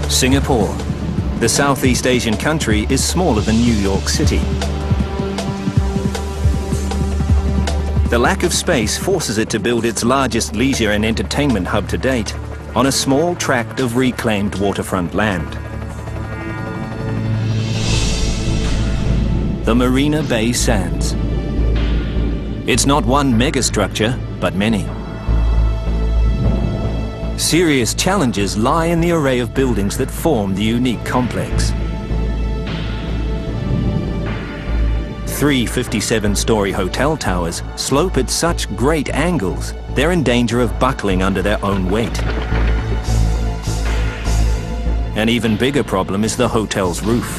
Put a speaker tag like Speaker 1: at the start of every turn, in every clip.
Speaker 1: Singapore. The Southeast Asian country is smaller than New York City. The lack of space forces it to build its largest leisure and entertainment hub to date on a small tract of reclaimed waterfront land. The Marina Bay Sands. It's not one megastructure, but many. Serious challenges lie in the array of buildings that form the unique complex. 3 57-story hotel towers slope at such great angles, they're in danger of buckling under their own weight. An even bigger problem is the hotel's roof.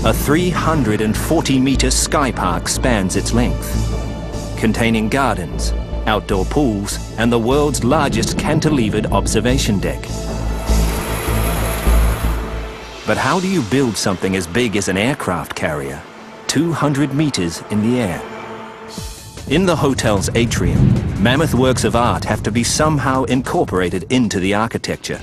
Speaker 1: A 340-meter sky park spans its length, containing gardens, outdoor pools, and the world's largest cantilevered observation deck. But how do you build something as big as an aircraft carrier, 200 meters in the air? In the hotel's atrium, mammoth works of art have to be somehow incorporated into the architecture.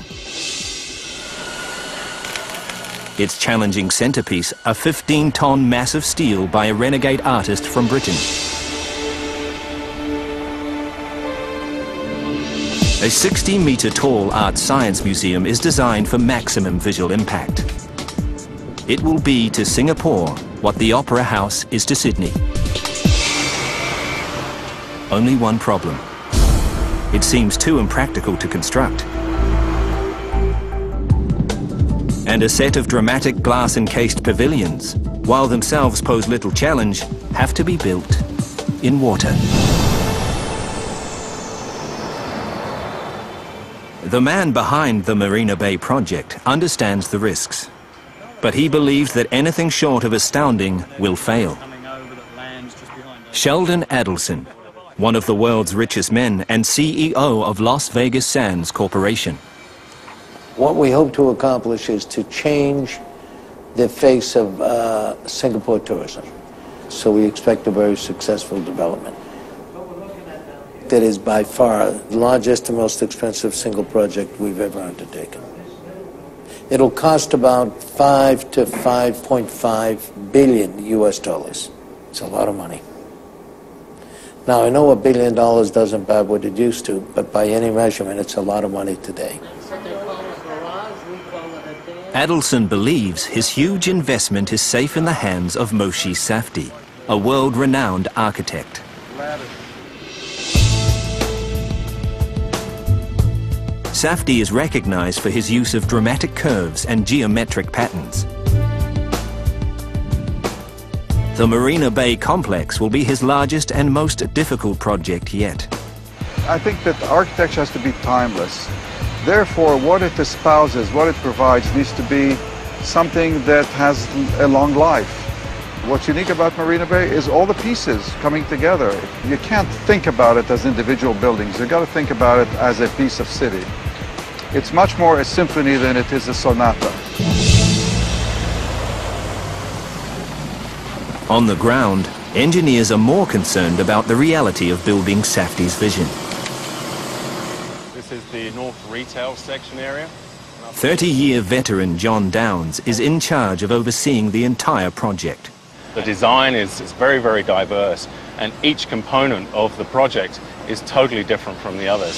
Speaker 1: Its challenging centerpiece, a 15-ton mass of steel by a renegade artist from Britain. A 60-meter tall art science museum is designed for maximum visual impact. It will be to Singapore what the Opera House is to Sydney. Only one problem. It seems too impractical to construct. And a set of dramatic glass-encased pavilions, while themselves pose little challenge, have to be built in water. The man behind the Marina Bay project understands the risks, but he believes that anything short of astounding will fail. Sheldon Adelson, one of the world's richest men and CEO of Las Vegas Sands Corporation.
Speaker 2: What we hope to accomplish is to change the face of Singapore tourism. So we expect a very successful development. That is by far the largest and most expensive single project we've ever undertaken. It'll cost about 5 to 5.5 billion US dollars. It's a lot of money. Now, I know $1 billion doesn't buy what it used to, but by any measurement, it's a lot of money today.
Speaker 1: Adelson believes his huge investment is safe in the hands of Moshe Safdie, a world-renowned architect. Safdie is recognized for his use of dramatic curves and geometric patterns. The Marina Bay complex will be his largest and most difficult project yet.
Speaker 3: I think that architecture has to be timeless. Therefore, what it espouses, what it provides, needs to be something that has a long life. What's unique about Marina Bay is all the pieces coming together. You can't think about it as individual buildings. You've got to think about it as a piece of city. It's much more a symphony than it is a sonata.
Speaker 1: On the ground, engineers are more concerned about the reality of building Safdie's vision.
Speaker 4: This is the North Retail section area.
Speaker 1: 30-year veteran John Downs is in charge of overseeing the entire project.
Speaker 4: The design is very, very diverse, and each component of the project is totally different from the others.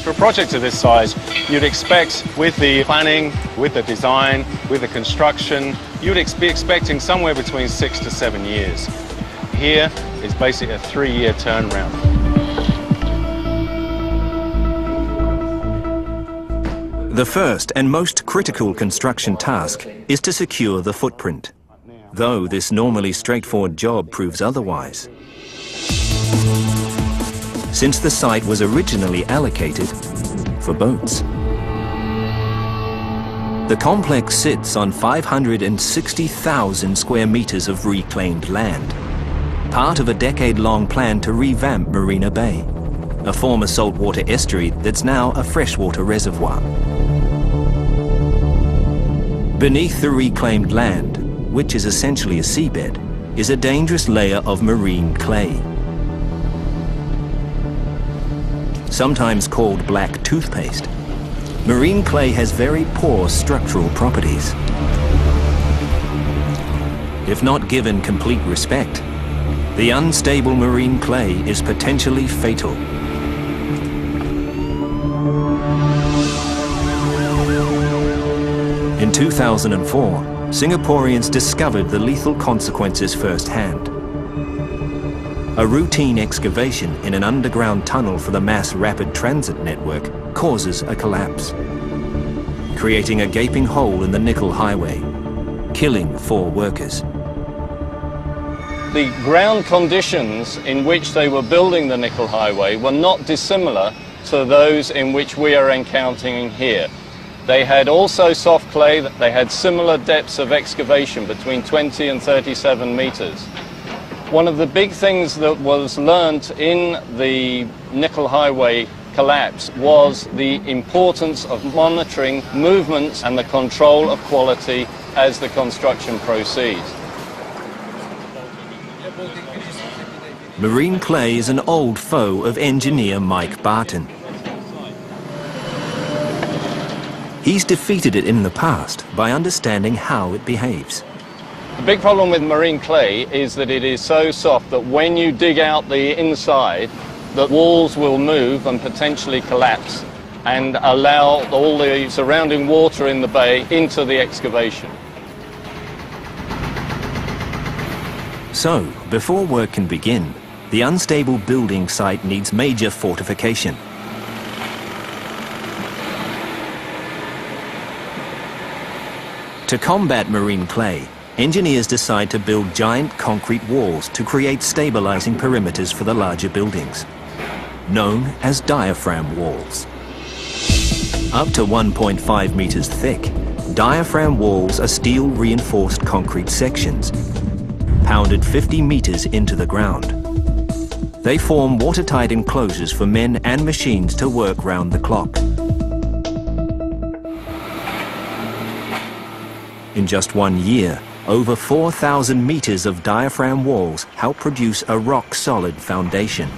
Speaker 4: For a project of this size, you'd expect with the planning, with the design, with the construction, you'd be expecting somewhere between 6 to 7 years. Here is basically a 3-year turnaround.
Speaker 1: The first and most critical construction task is to secure the footprint, though this normally straightforward job proves otherwise. Since the site was originally allocated for boats. The complex sits on 560,000 square meters of reclaimed land, part of a decade-long plan to revamp Marina Bay, a former saltwater estuary that's now a freshwater reservoir. Beneath the reclaimed land, which is essentially a seabed, is a dangerous layer of marine clay. Sometimes called black toothpaste, Marine clay has very poor structural properties. If not given complete respect, the unstable marine clay is potentially fatal. In 2004, Singaporeans discovered the lethal consequences firsthand. A routine excavation in an underground tunnel for the mass rapid transit network causes a collapse, creating a gaping hole in the nickel highway, killing 4 workers.
Speaker 4: The ground conditions in which they were building the nickel highway were not dissimilar to those in which we are encountering here. They had also soft clay, they had similar depths of excavation between 20 and 37 meters. One of the big things that was learnt in the nickel highway collapse was the importance of monitoring movements and the control of quality as the construction proceeds.
Speaker 1: Marine clay is an old foe of engineer Mike Barton. He's defeated it in the past by understanding how it behaves.
Speaker 4: The big problem with marine clay is that it is so soft that when you dig out the inside, the walls will move and potentially collapse and allow all the surrounding water in the bay into the excavation.
Speaker 1: So, before work can begin, the unstable building site needs major fortification. To combat marine clay, engineers decide to build giant concrete walls to create stabilizing perimeters for the larger buildings, known as diaphragm walls. Up to 1.5 meters thick, diaphragm walls are steel-reinforced concrete sections, pounded 50 meters into the ground. They form watertight enclosures for men and machines to work round the clock. In just 1 year, over 4,000 meters of diaphragm walls help produce a rock-solid foundation.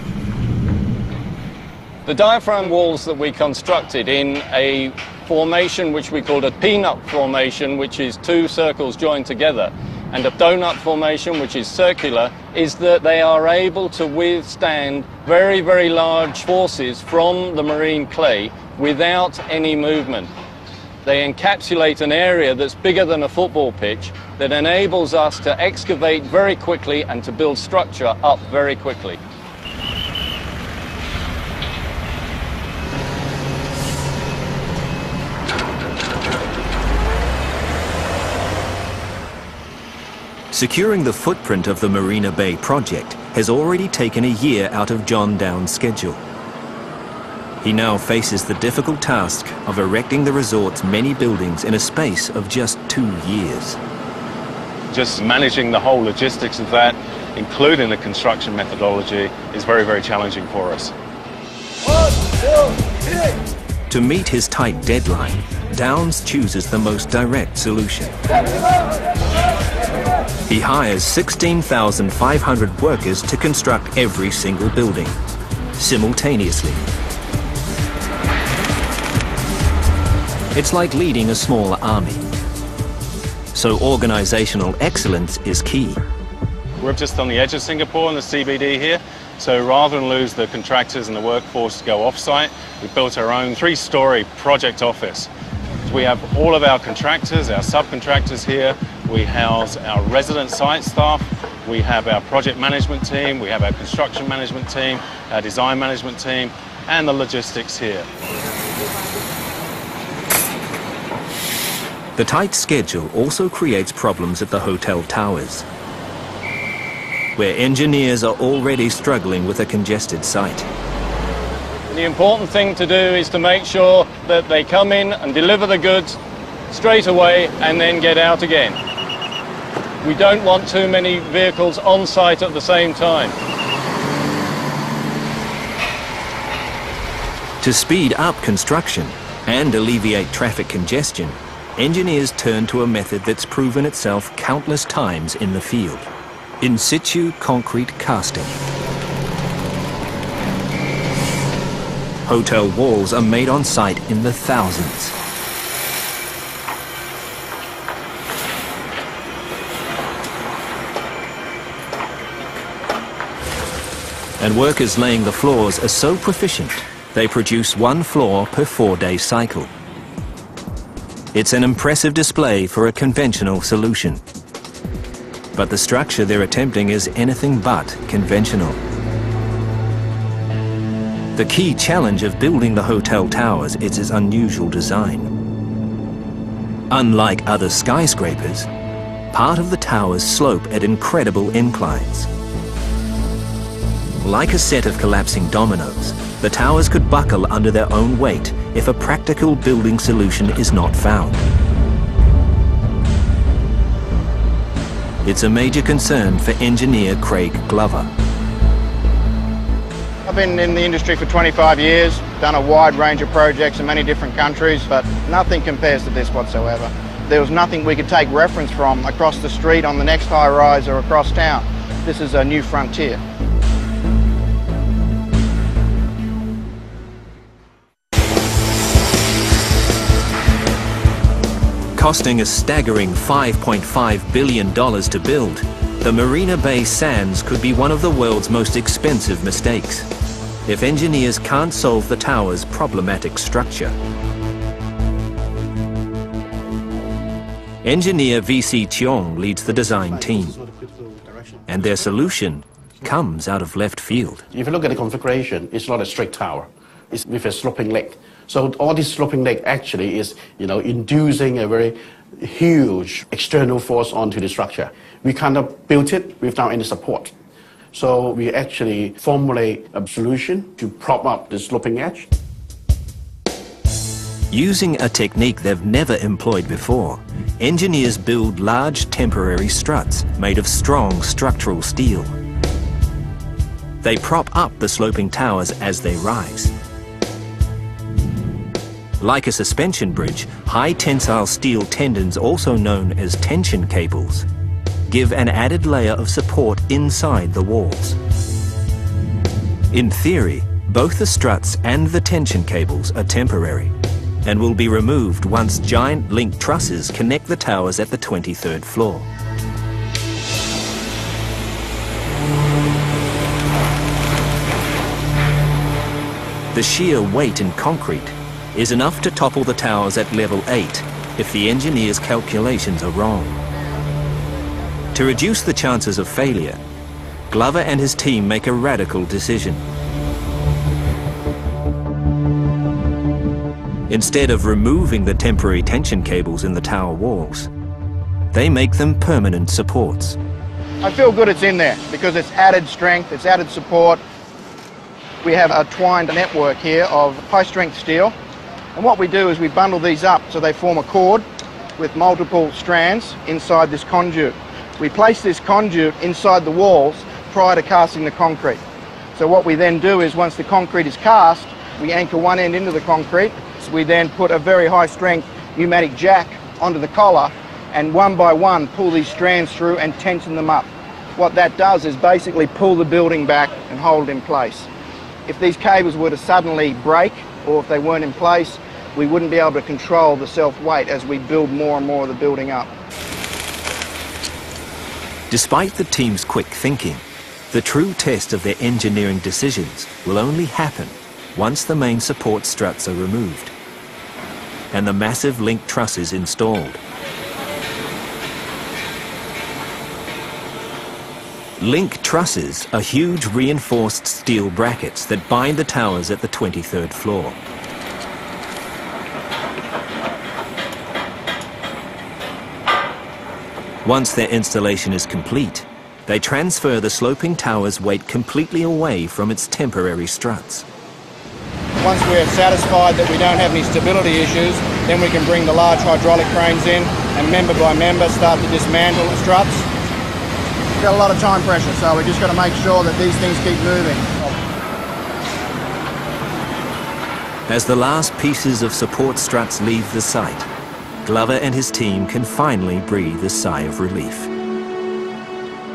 Speaker 4: The diaphragm walls that we constructed in a formation which we called a peanut formation, which is 2 circles joined together, and a donut formation, which is circular, is that they are able to withstand very, very large forces from the marine clay without any movement. They encapsulate an area that's bigger than a football pitch that enables us to excavate very quickly and to build structure up very quickly.
Speaker 1: Securing the footprint of the Marina Bay project has already taken a year out of John Downes' schedule. He now faces the difficult task of erecting the resort's many buildings in a space of just 2 years.
Speaker 4: Just managing the whole logistics of that, including the construction methodology, is very, very challenging for us.
Speaker 1: 1, 2, 3. To meet his tight deadline, Downes chooses the most direct solution. He hires 16,500 workers to construct every single building, simultaneously. It's like leading a small army. So organizational excellence is key.
Speaker 4: We're just on the edge of Singapore in the CBD here, so rather than lose the contractors and the workforce to go off-site, we built our own 3-story project office. We have all of our contractors, our subcontractors here. We house our resident site staff. We have our project management team. We have our construction management team, our design management team, and the logistics here.
Speaker 1: The tight schedule also creates problems at the hotel towers, where engineers are already struggling with a congested site.
Speaker 4: The important thing to do is to make sure that they come in and deliver the goods straight away and then get out again. We don't want too many vehicles on site at the same time.
Speaker 1: To speed up construction and alleviate traffic congestion, engineers turn to a method that's proven itself countless times in the field: in situ concrete casting. Hotel walls are made on site in the thousands. And workers laying the floors are so proficient, they produce 1 floor per 4-day cycle. It's an impressive display for a conventional solution. But the structure they're attempting is anything but conventional. The key challenge of building the hotel towers is its unusual design. Unlike other skyscrapers, part of the towers slope at incredible inclines. Like a set of collapsing dominoes, the towers could buckle under their own weight if a practical building solution is not found. It's a major concern for engineer Craig Glover.
Speaker 5: I've been in the industry for 25 years, done a wide range of projects in many different countries, but nothing compares to this whatsoever. There was nothing we could take reference from across the street, on the next high rise or across town. This is a new frontier.
Speaker 1: Costing a staggering $5.5 billion to build, the Marina Bay Sands could be one of the world's most expensive mistakes if engineers can't solve the tower's problematic structure. Engineer V.C. Cheong leads the design team, and their solution comes out of left field.
Speaker 6: If you look at the configuration, it's not a straight tower. It's with a sloping leg. So all this sloping leg actually is, inducing a very huge external force onto the structure. We kind of built it without any support. So we actually formulate a solution to prop up the sloping edge.
Speaker 1: Using a technique they've never employed before, engineers build large temporary struts made of strong structural steel. They prop up the sloping towers as they rise. Like a suspension bridge, high tensile steel tendons, also known as tension cables, give an added layer of support inside the walls. In theory, both the struts and the tension cables are temporary and will be removed once giant link trusses connect the towers at the 23rd floor. The sheer weight in concrete is enough to topple the towers at level 8 if the engineer's calculations are wrong. To reduce the chances of failure, Glover and his team make a radical decision. Instead of removing the temporary tension cables in the tower walls, they make them permanent supports.
Speaker 5: I feel good it's in there because it's added strength, it's added support. We have a twined network here of high-strength steel. And what we do is we bundle these up so they form a cord with multiple strands inside this conduit. We place this conduit inside the walls prior to casting the concrete. So what we then do is once the concrete is cast, we anchor one end into the concrete. We then put a very high-strength pneumatic jack onto the collar and one by one pull these strands through and tension them up. What that does is basically pull the building back and hold it in place. If these cables were to suddenly break or if they weren't in place, we wouldn't be able to control the self-weight as we build more and more of the building up.
Speaker 1: Despite the team's quick thinking, the true test of their engineering decisions will only happen once the main support struts are removed and the massive link trusses installed. Link trusses are huge reinforced steel brackets that bind the towers at the 23rd floor. Once their installation is complete, they transfer the sloping tower's weight completely away from its temporary struts.
Speaker 5: Once we're satisfied that we don't have any stability issues, then we can bring the large hydraulic cranes in and member by member start to dismantle the struts. We've got a lot of time pressure, so we've just got to make sure that these things keep moving.
Speaker 1: As the last pieces of support struts leave the site, Glover and his team can finally breathe a sigh of relief.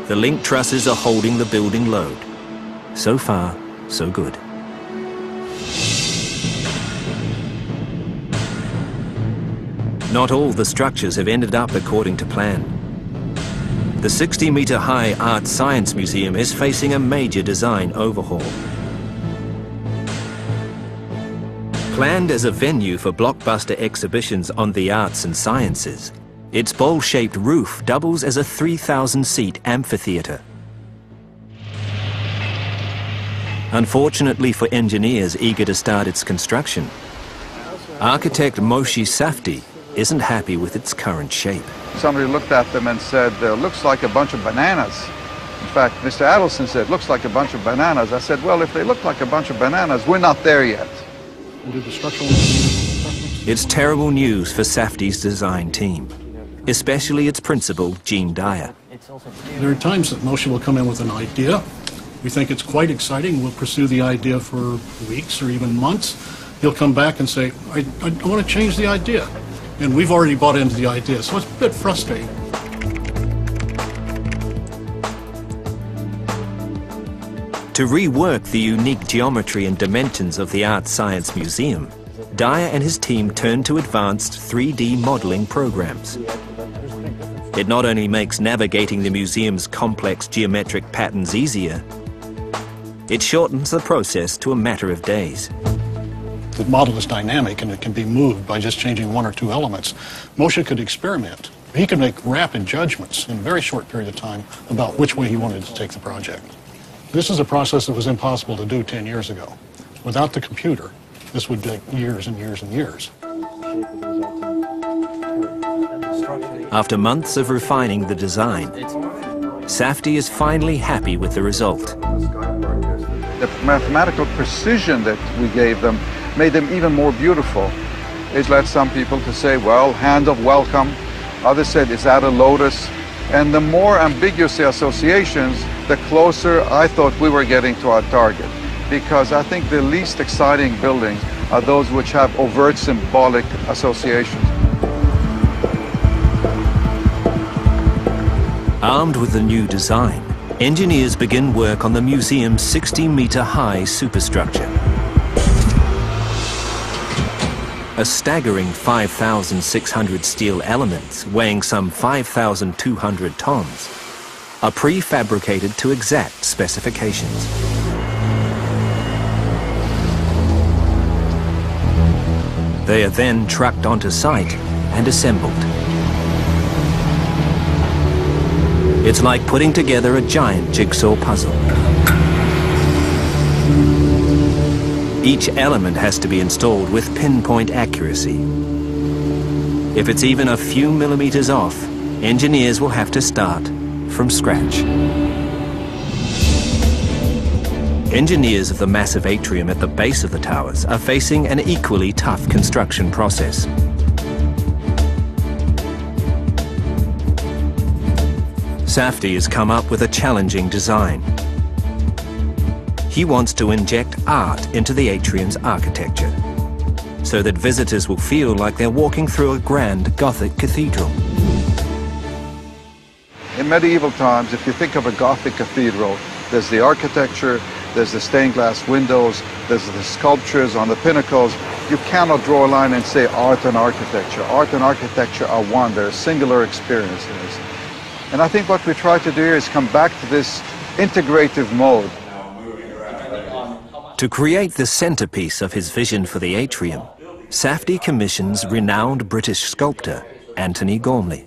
Speaker 1: The link trusses are holding the building load. So far, so good. Not all the structures have ended up according to plan. The 60-metre-high Art Science Museum is facing a major design overhaul. Planned as a venue for blockbuster exhibitions on the arts and sciences, its bowl-shaped roof doubles as a 3,000-seat amphitheatre. Unfortunately for engineers eager to start its construction, architect Moshe Safdie isn't happy with its current shape.
Speaker 3: Somebody looked at them and said, looks like a bunch of bananas. In fact, Mr. Adelson said, looks like a bunch of bananas. I said, well, if they look like a bunch of bananas, we're not there yet.
Speaker 1: It's terrible news for Safdie's design team, especially its principal, Gene Dyer.
Speaker 7: There are times that Moshe will come in with an idea. We think it's quite exciting. We'll pursue the idea for weeks or even months. He'll come back and say, I want to change the idea. And we've already bought into the idea, so it's a bit frustrating.
Speaker 1: To rework the unique geometry and dimensions of the Art Science Museum, Dyer and his team turned to advanced 3D modeling programs. It not only makes navigating the museum's complex geometric patterns easier, it shortens the process to a matter of days.
Speaker 7: The model is dynamic and it can be moved by just changing one or two elements. Moshe could experiment. He could make rapid judgments in a very short period of time about which way he wanted to take the project. This is a process that was impossible to do 10 years ago. Without the computer, this would take years and years and years.
Speaker 1: After months of refining the design, Safdie is finally happy with the result.
Speaker 3: The mathematical precision that we gave them made them even more beautiful. It led some people to say, well, hand of welcome. Others said, is that a lotus? And the more ambiguous the associations, the closer I thought we were getting to our target. Because I think the least exciting buildings are those which have overt symbolic associations.
Speaker 1: Armed with the new design, engineers begin work on the museum's 60-metre-high superstructure. A staggering 5,600 steel elements, weighing some 5,200 tons, are prefabricated to exact specifications. They are then trucked onto site and assembled. It's like putting together a giant jigsaw puzzle. Each element has to be installed with pinpoint accuracy. If it's even a few millimeters off, engineers will have to start from scratch. Engineers of the massive atrium at the base of the towers are facing an equally tough construction process. Safdie has come up with a challenging design. He wants to inject art into the atrium's architecture, so that visitors will feel like they're walking through a grand Gothic cathedral.
Speaker 3: In medieval times, if you think of a Gothic cathedral, there's the architecture, there's the stained glass windows, there's the sculptures on the pinnacles. You cannot draw a line and say art and architecture. Art and architecture are one, they're singular experiences. And I think what we try to do here is come back to this integrative mode.
Speaker 1: To create the centerpiece of his vision for the atrium, Safdie commissions renowned British sculptor Antony Gormley.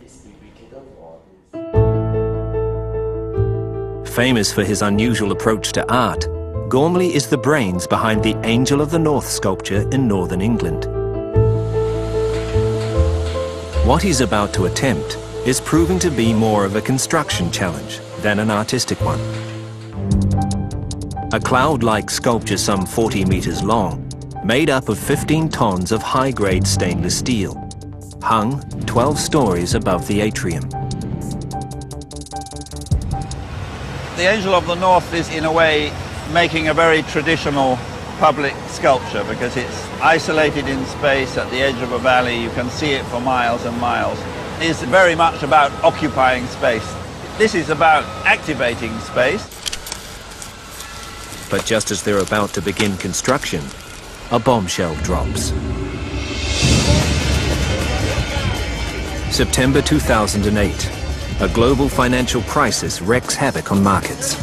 Speaker 1: Famous for his unusual approach to art, Gormley is the brains behind the Angel of the North sculpture in northern England. What he's about to attempt is proving to be more of a construction challenge than an artistic one. A cloud-like sculpture some 40 meters long, made up of 15 tons of high-grade stainless steel, hung 12 stories above the atrium.
Speaker 8: The Angel of the North is, in a way, making a very traditional public sculpture because it's isolated in space at the edge of a valley. You can see it for miles and miles. It's very much about occupying space. This is about activating space.
Speaker 1: But just as they're about to begin construction, a bombshell drops. September 2008. A global financial crisis wreaks havoc on markets.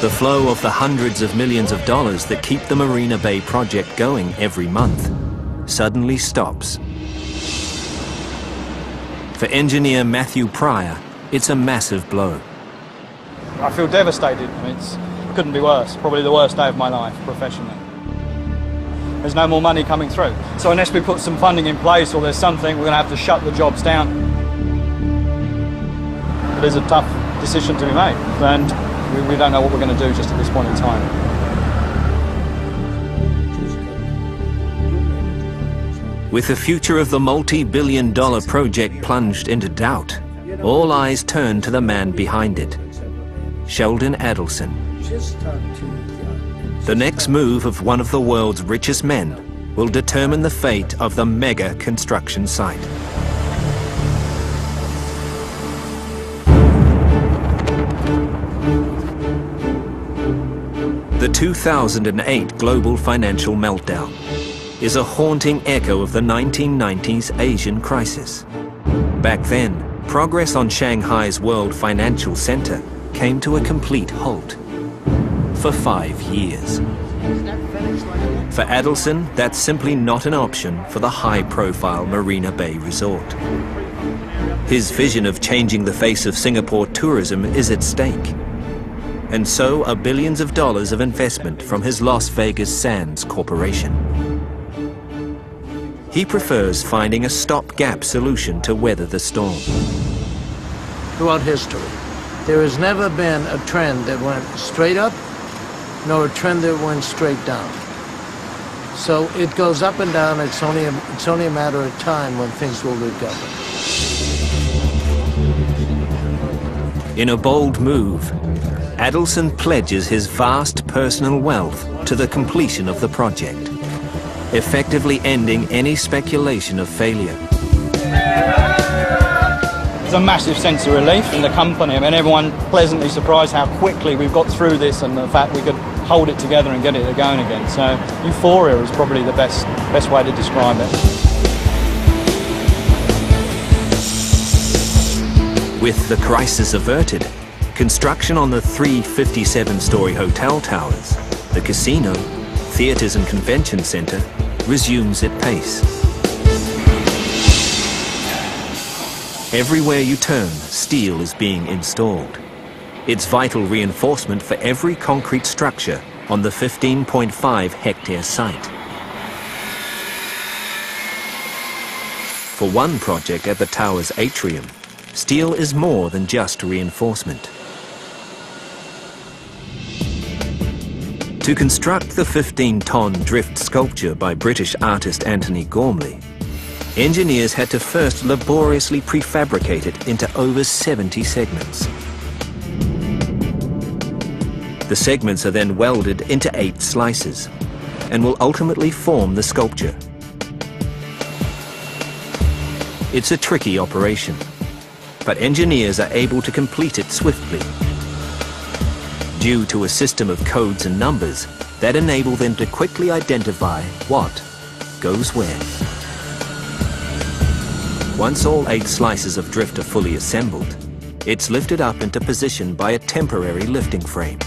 Speaker 1: The flow of the hundreds of millions of dollars that keep the Marina Bay project going every month suddenly stops. For engineer Matthew Pryor, it's a massive blow.
Speaker 9: I feel devastated. I mean, it couldn't be worse. Probably the worst day of my life professionally. There's no more money coming through. So unless we put some funding in place or there's something, we're going to have to shut the jobs down. It is a tough decision to be made, and we don't know what we're going to do just at this point in time.
Speaker 1: With the future of the multi-billion-dollar project plunged into doubt, all eyes turn to the man behind it, Sheldon Adelson. The next move of one of the world's richest men will determine the fate of the mega construction site. The 2008 global financial meltdown is a haunting echo of the 1990s Asian crisis. Back then, progress on Shanghai's World Financial Center came to a complete halt. For 5 years. For Adelson, that's simply not an option for the high-profile Marina Bay resort. His vision of changing the face of Singapore tourism is at stake. And so are billions of dollars of investment from his Las Vegas Sands Corporation. He prefers finding a stopgap solution to weather the storm.
Speaker 2: Throughout history, there has never been a trend that went straight up, nor a trend that went straight down. So it goes up and down. It's only a matter of time when things will recover.
Speaker 1: In a bold move, Adelson pledges his vast personal wealth to the completion of the project, effectively ending any speculation of failure.
Speaker 9: There's a massive sense of relief in the company. I mean, everyone pleasantly surprised how quickly we've got through this and the fact we could hold it together and get it going again. So euphoria is probably the best way to describe it.
Speaker 1: With the crisis averted, construction on the 3 57-story hotel towers, the casino, theatres and convention centre resumes at pace. Everywhere you turn, steel is being installed. It's vital reinforcement for every concrete structure on the 15.5-hectare site. For one project at the tower's atrium, steel is more than just reinforcement. To construct the 15-ton drift sculpture by British artist Anthony Gormley, engineers had to first laboriously prefabricate it into over 70 segments. The segments are then welded into 8 slices and will ultimately form the sculpture. It's a tricky operation, but engineers are able to complete it swiftly due to a system of codes and numbers that enable them to quickly identify what goes where. Once all 8 slices of drift are fully assembled, it's lifted up into position by a temporary lifting frame.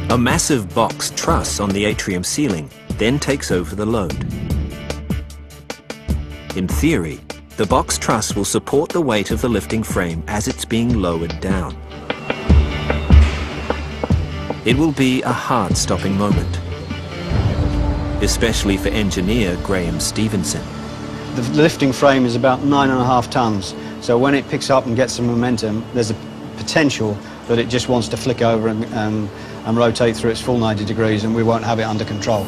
Speaker 1: A massive box truss on the atrium ceiling then takes over the load. In theory, the box truss will support the weight of the lifting frame as it's being lowered down. It will be a heart-stopping moment, especially for engineer Graham Stevenson.
Speaker 10: The lifting frame is about 9.5 tons, so when it picks up and gets some momentum, there's a potential that it just wants to flick over and rotate through its full 90 degrees, and we won't have it under control.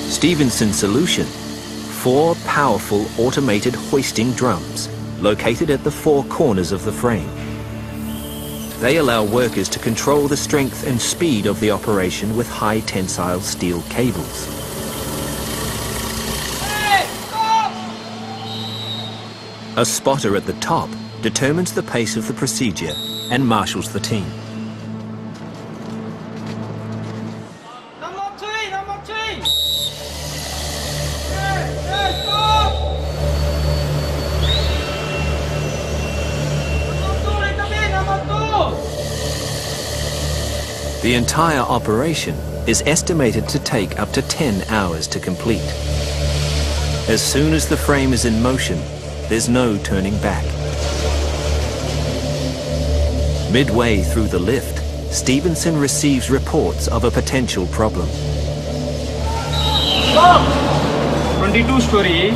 Speaker 1: Stevenson's solution: 4 powerful automated hoisting drums located at the 4 corners of the frame. They allow workers to control the strength and speed of the operation with high tensile steel cables. A spotter at the top determines the pace of the procedure and marshals the team. The entire operation is estimated to take up to 10 hours to complete. As soon as the frame is in motion, there's no turning back. Midway through the lift, Stevenson receives reports of a potential problem.
Speaker 9: 22-story,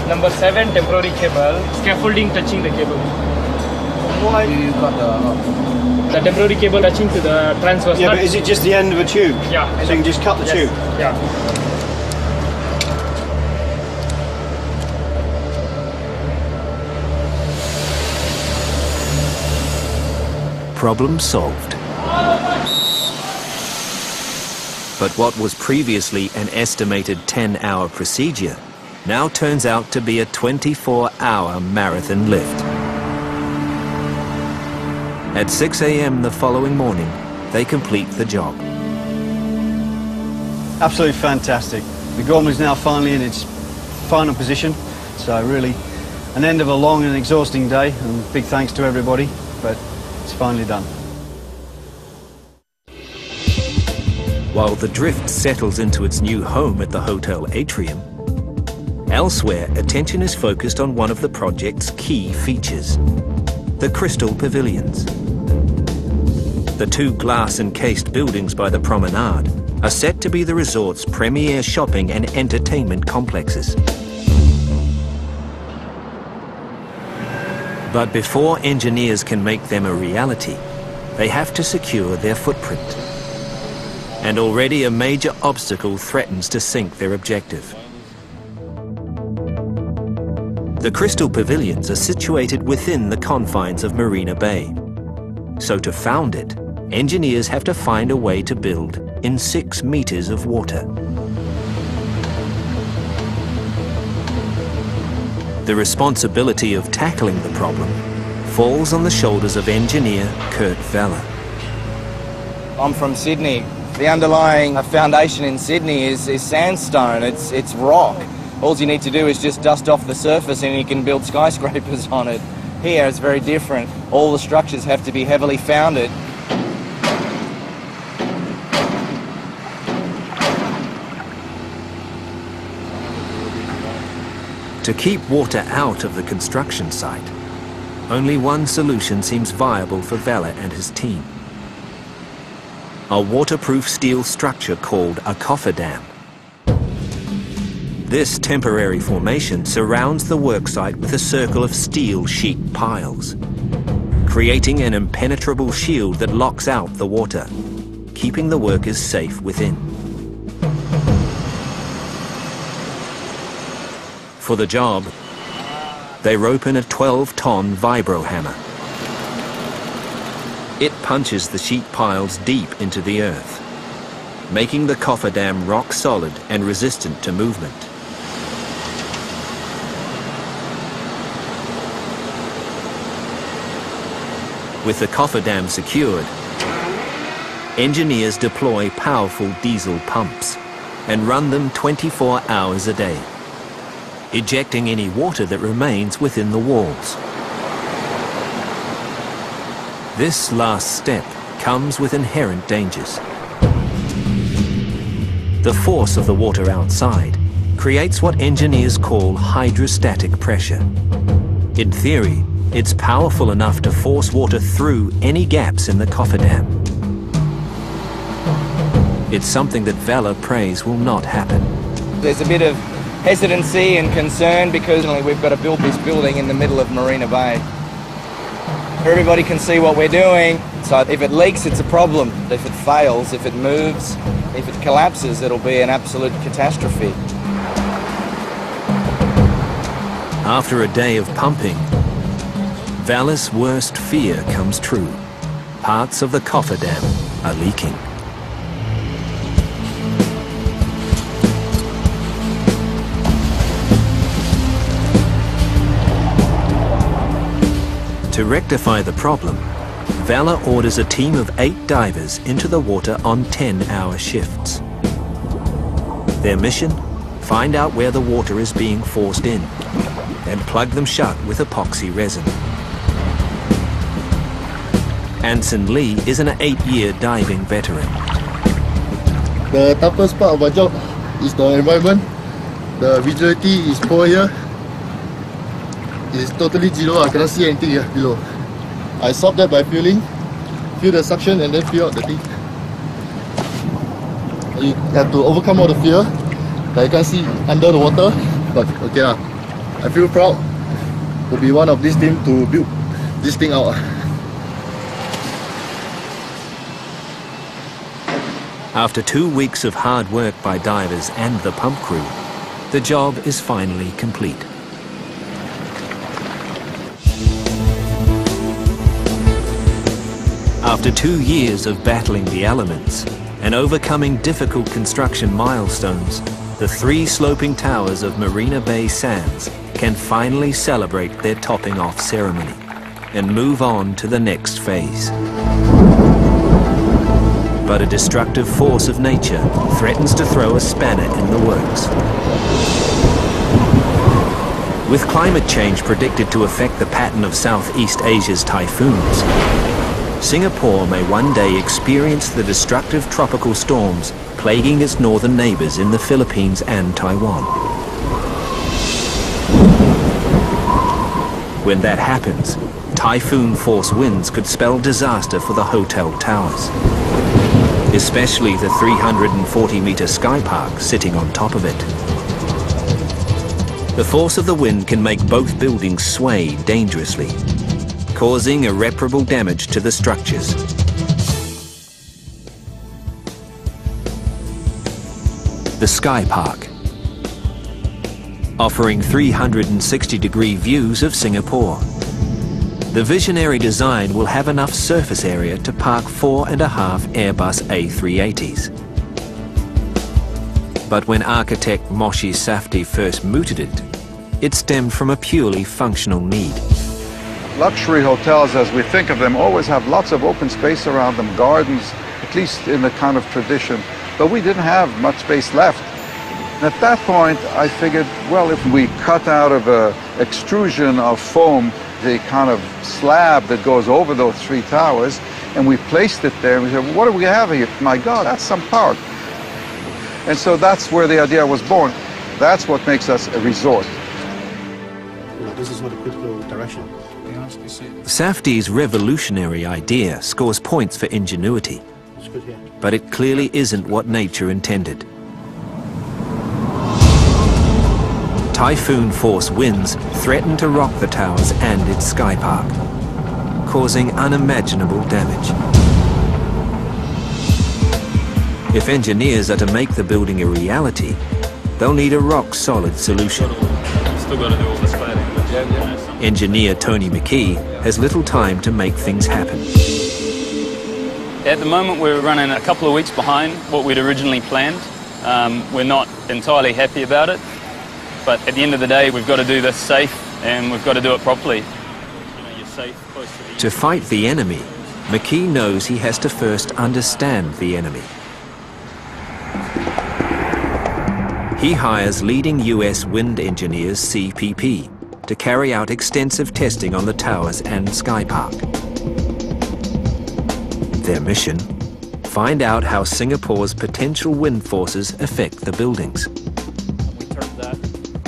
Speaker 9: number 7 temporary cable, scaffolding touching the cable.
Speaker 10: Why you got
Speaker 9: The temporary cable touching to the transverse.
Speaker 10: Yeah, but is it just the end of a tube?
Speaker 9: Yeah.
Speaker 10: So you can just cut the tube?
Speaker 9: Yeah.
Speaker 1: Problem solved. But what was previously an estimated 10-hour procedure now turns out to be a 24-hour marathon lift. At 6 a.m. the following morning, they complete the job.
Speaker 10: Absolutely fantastic. The Gorman is now finally in its final position, so really an end of a long and exhausting day, and big thanks to everybody, but it's finally done.
Speaker 1: While the drift settles into its new home at the hotel atrium, elsewhere attention is focused on one of the project's key features, the Crystal Pavilions. The two glass-encased buildings by the promenade are set to be the resort's premier shopping and entertainment complexes. But before engineers can make them a reality, they have to secure their footprint. And already a major obstacle threatens to sink their objective. The Crystal Pavilions are situated within the confines of Marina Bay. So to found it, engineers have to find a way to build in 6 meters of water. The responsibility of tackling the problem falls on the shoulders of engineer Kurt Vela.
Speaker 11: I'm from Sydney. The underlying foundation in Sydney is sandstone, it's rock. All you need to do is just dust off the surface and you can build skyscrapers on it. Here it's very different. All the structures have to be heavily founded.
Speaker 1: To keep water out of the construction site, only one solution seems viable for Vela and his team. A waterproof steel structure called a cofferdam. This temporary formation surrounds the worksite with a circle of steel sheet piles, creating an impenetrable shield that locks out the water, keeping the workers safe within. For the job, they rope in a 12-ton vibro hammer. It punches the sheet piles deep into the earth, making the cofferdam rock solid and resistant to movement. With the cofferdam secured, engineers deploy powerful diesel pumps and run them 24 hours a day, ejecting any water that remains within the walls. This last step comes with inherent dangers. The force of the water outside creates what engineers call hydrostatic pressure. In theory, it's powerful enough to force water through any gaps in the cofferdam. It's something that Vela prays will not happen.
Speaker 11: There's a bit of hesitancy and concern because we've got to build this building in the middle of Marina Bay. Everybody can see what we're doing, so if it leaks, it's a problem. If it fails, if it moves, if it collapses, it'll be an absolute catastrophe.
Speaker 1: After a day of pumping, Vela's worst fear comes true. Parts of the cofferdam are leaking. To rectify the problem, Vela orders a team of 8 divers into the water on 10-hour shifts. Their mission? Find out where the water is being forced in and plug them shut with epoxy resin. Anson Lee is an 8-year diving veteran.
Speaker 12: The toughest part of my job is the environment. The visibility is poor here. It's totally zero. I cannot see anything here below. I solve that by feel the suction and then feel out the thing. You have to overcome all the fear that you can't see under the water. But okay, I feel proud to be one of this team to build this thing out.
Speaker 1: After 2 weeks of hard work by divers and the pump crew, the job is finally complete. After 2 years of battling the elements and overcoming difficult construction milestones, the 3 sloping towers of Marina Bay Sands can finally celebrate their topping off ceremony and move on to the next phase. But a destructive force of nature threatens to throw a spanner in the works. With climate change predicted to affect the pattern of Southeast Asia's typhoons, Singapore may one day experience the destructive tropical storms plaguing its northern neighbors in the Philippines and Taiwan. When that happens, typhoon force winds could spell disaster for the hotel towers, especially the 340-meter sky park sitting on top of it. The force of the wind can make both buildings sway dangerously, causing irreparable damage to the structures. The Sky Park, offering 360-degree views of Singapore. The visionary design will have enough surface area to park 4.5 Airbus A380s. But when architect Moshi Safdie first mooted it, it stemmed from a purely functional need.
Speaker 3: Luxury hotels, as we think of them, always have lots of open space around them, gardens, at least in the kind of tradition. But we didn't have much space left. And at that point, I figured, well, if we cut out of an extrusion of foam the kind of slab that goes over those 3 towers, and we placed it there, and we said, what do we have here? My God, that's some power. And so that's where the idea was born. That's what makes us a resort.
Speaker 6: This is not a critical direction.
Speaker 1: Safdie's revolutionary idea scores points for ingenuity, but it clearly isn't what nature intended. Typhoon force winds threaten to rock the towers and its sky park, causing unimaginable damage. If engineers are to make the building a reality, they'll need a rock-solid solution. Engineer Tony McKee has little time to make things happen.
Speaker 13: At the moment we're running a couple of weeks behind what we'd originally planned. We're not entirely happy about it, but at the end of the day we've got to do this safe and we've got to do it properly. You're safe, close to the...
Speaker 1: To fight the enemy, McKee knows he has to first understand the enemy. He hires leading US wind engineers CPP to carry out extensive testing on the towers and sky park. Their mission? Find out how Singapore's potential wind forces affect the buildings.
Speaker 9: We turn that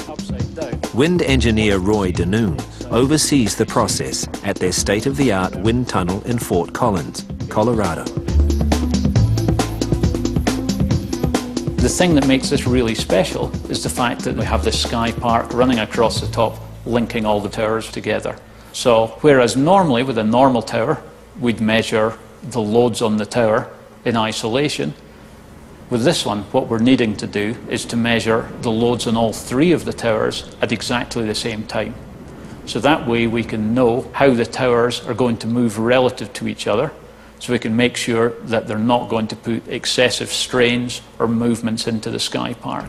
Speaker 9: upside down.
Speaker 1: Wind engineer Roy Danoon oversees the process at their state-of-the-art wind tunnel in Fort Collins, Colorado.
Speaker 14: The thing that makes this really special is the fact that we have this sky park running across the top, linking all the towers together. So whereas normally with a normal tower we'd measure the loads on the tower in isolation, with this one what we're needing to do is to measure the loads on all 3 of the towers at exactly the same time. So that way we can know how the towers are going to move relative to each other, so we can make sure that they're not going to put excessive strains or movements into the sky park.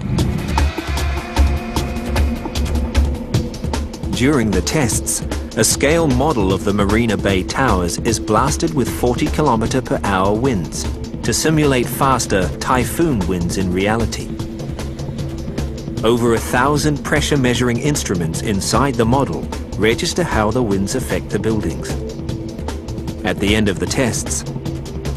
Speaker 1: During the tests, a scale model of the Marina Bay Towers is blasted with 40km/h winds to simulate faster typhoon winds in reality. Over 1,000 pressure measuring instruments inside the model register how the winds affect the buildings. At the end of the tests,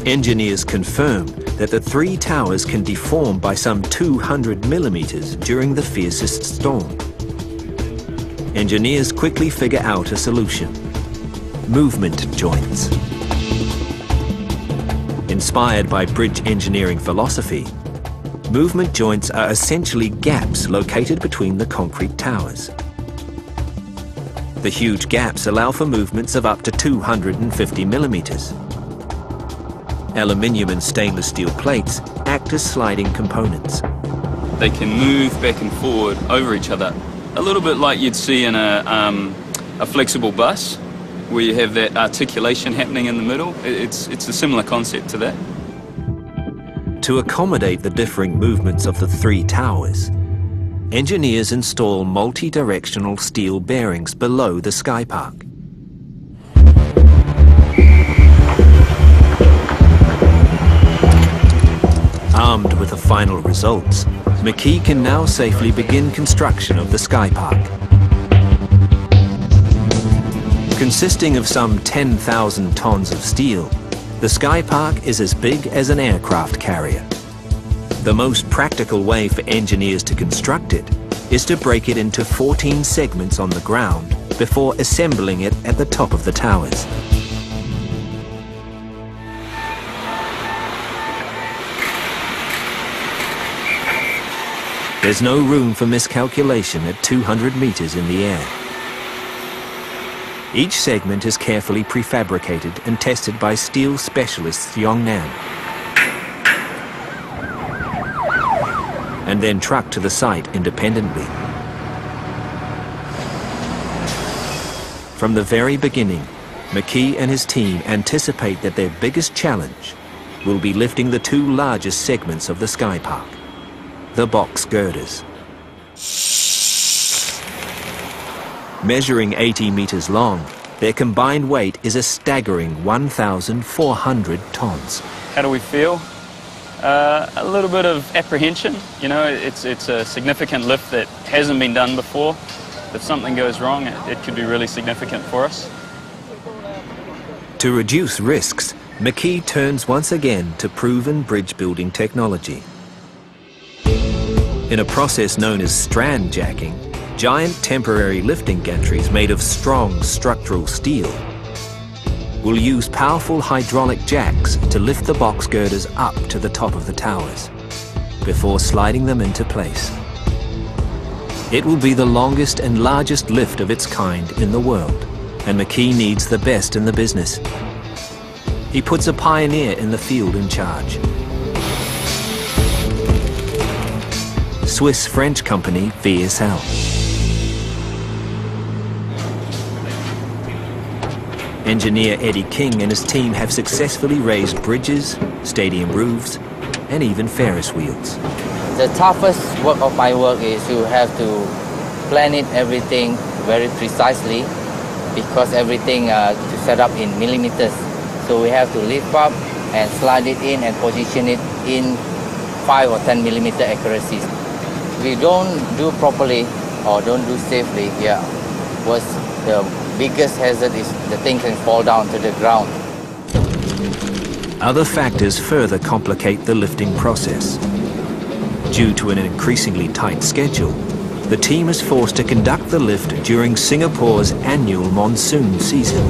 Speaker 1: engineers confirm that the 3 towers can deform by some 200 millimeters during the fiercest storm. Engineers quickly figure out a solution: movement joints. Inspired by bridge engineering philosophy, movement joints are essentially gaps located between the concrete towers. The huge gaps allow for movements of up to 250 millimeters. Aluminium and stainless steel plates act as sliding components.
Speaker 13: They can move back and forward over each other, a little bit like you'd see in a flexible bus, where you have that articulation happening in the middle. It's a similar concept to that.
Speaker 1: To accommodate the differing movements of the 3 towers, engineers install multi-directional steel bearings below the sky park. Armed with the final results, McKee can now safely begin construction of the sky park. Consisting of some 10,000 tons of steel, the sky park is as big as an aircraft carrier. The most practical way for engineers to construct it is to break it into 14 segments on the ground before assembling it at the top of the towers. There's no room for miscalculation at 200 meters in the air. Each segment is carefully prefabricated and tested by steel specialists Yongnan, and then trucked to the site independently. From the very beginning, McKee and his team anticipate that their biggest challenge will be lifting the 2 largest segments of the sky park, the box girders. Measuring 80 meters long, their combined weight is a staggering 1,400 tons.
Speaker 13: How do we feel? A little bit of apprehension. You know, it's a significant lift that hasn't been done before. If something goes wrong, it could be really significant for us.
Speaker 1: To reduce risks, McKee turns once again to proven bridge building technology. In a process known as strand jacking, giant temporary lifting gantries made of strong structural steel will use powerful hydraulic jacks to lift the box girders up to the top of the towers before sliding them into place. It will be the longest and largest lift of its kind in the world, and McKee needs the best in the business. He puts a pioneer in the field in charge. Swiss-French company vietsub. Engineer Eddie King and his team have successfully raised bridges, stadium roofs, and even Ferris wheels.
Speaker 15: The toughest work of my work is you have to plan it everything very precisely, because everything to set up in millimeters. So we have to lift up and slide it in and position it in 5 or 10 millimeter accuracies. We don't do properly or don't do safely, what's the biggest hazard is the thing can fall down to the ground.
Speaker 1: Other factors further complicate the lifting process. Due to an increasingly tight schedule, the team is forced to conduct the lift during Singapore's annual monsoon season.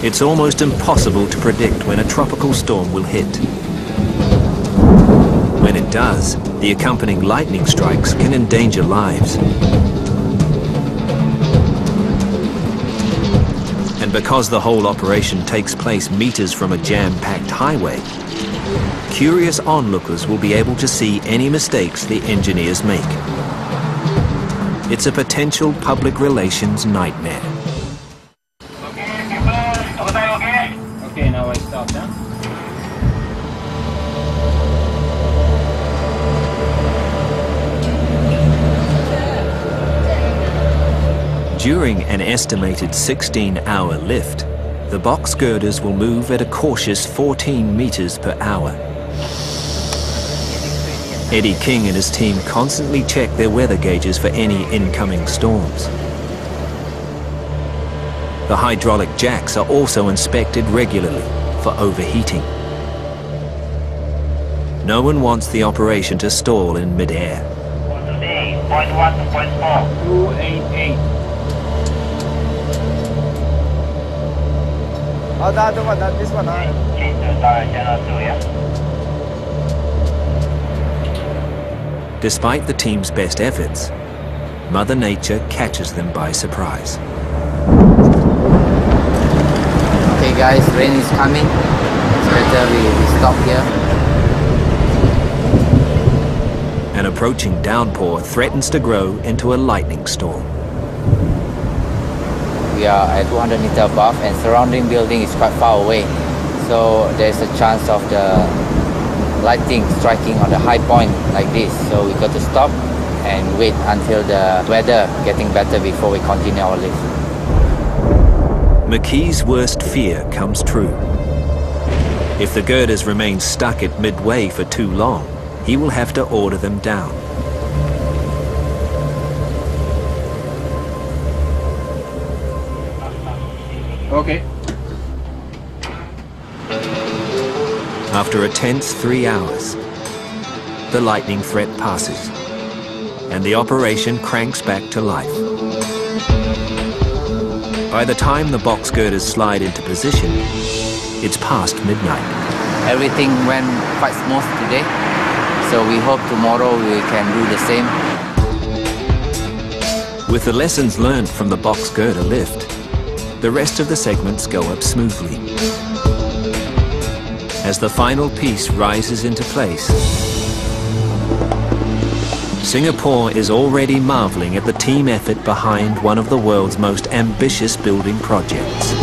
Speaker 1: It's almost impossible to predict when a tropical storm will hit. When it does, the accompanying lightning strikes can endanger lives. And because the whole operation takes place meters from a jam-packed highway, curious onlookers will be able to see any mistakes the engineers make. It's a potential public relations nightmare.
Speaker 13: Okay, now I stop now.
Speaker 1: During an estimated 16-hour lift, the box girders will move at a cautious 14 meters per hour. Eddie King and his team constantly check their weather gauges for any incoming storms. The hydraulic jacks are also inspected regularly for overheating. No one wants the operation to stall in mid-air.
Speaker 16: Today, 0.1 to 0.4. 288. This one, change to channel 2, yeah?
Speaker 1: Despite the team's best efforts, Mother Nature catches them by surprise.
Speaker 15: Okay guys, rain is coming. It's better we stop here.
Speaker 1: An approaching downpour threatens to grow into a lightning storm.
Speaker 15: We are at 200 meters above and surrounding building is quite far away. So there's a chance of the lightning striking on the high point like this. So we got to stop and wait until the weather getting better before we continue our lift.
Speaker 1: McKee's worst fear comes true. If the girders remain stuck at midway for too long, he will have to order them down.
Speaker 5: Okay.
Speaker 1: After a tense 3 hours, the lightning threat passes, and the operation cranks back to life. By the time the box girders slide into position, it's past midnight.
Speaker 15: Everything went quite smooth today, so we hope tomorrow we can do the same.
Speaker 1: With the lessons learned from the box girder lift, the rest of the segments go up smoothly. As the final piece rises into place, Singapore is already marveling at the team effort behind one of the world's most ambitious building projects.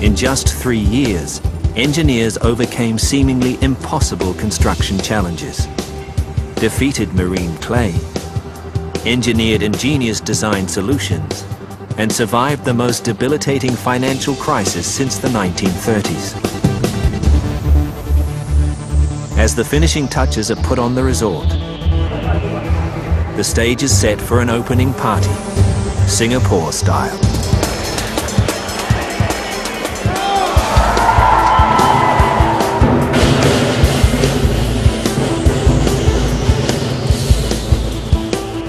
Speaker 1: In just 3 years, engineers overcame seemingly impossible construction challenges, defeated marine clay, engineered ingenious design solutions, and survived the most debilitating financial crisis since the 1930s. As the finishing touches are put on the resort, the stage is set for an opening party, Singapore style.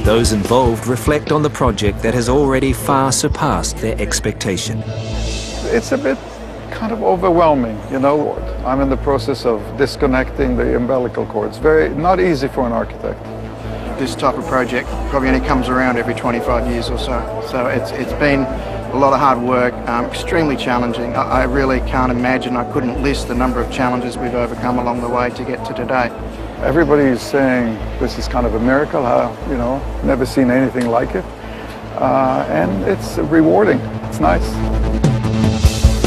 Speaker 1: Those involved reflect on the project that has already far surpassed their expectation.
Speaker 3: It's a bit kind of overwhelming, you know. I'm in the process of disconnecting the umbilical cords. Not easy for an architect.
Speaker 5: This type of project probably only comes around every 25 years or so. So it's been a lot of hard work, extremely challenging. I really can't imagine, I couldn't list the number of challenges we've overcome along the way to get to today.
Speaker 3: Everybody is saying this is kind of a miracle, you know, never seen anything like it. And it's rewarding, it's nice.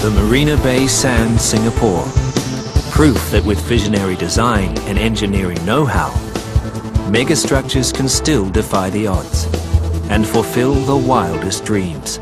Speaker 1: The Marina Bay Sands, Singapore. Proof that with visionary design and engineering know-how, megastructures can still defy the odds and fulfill the wildest dreams.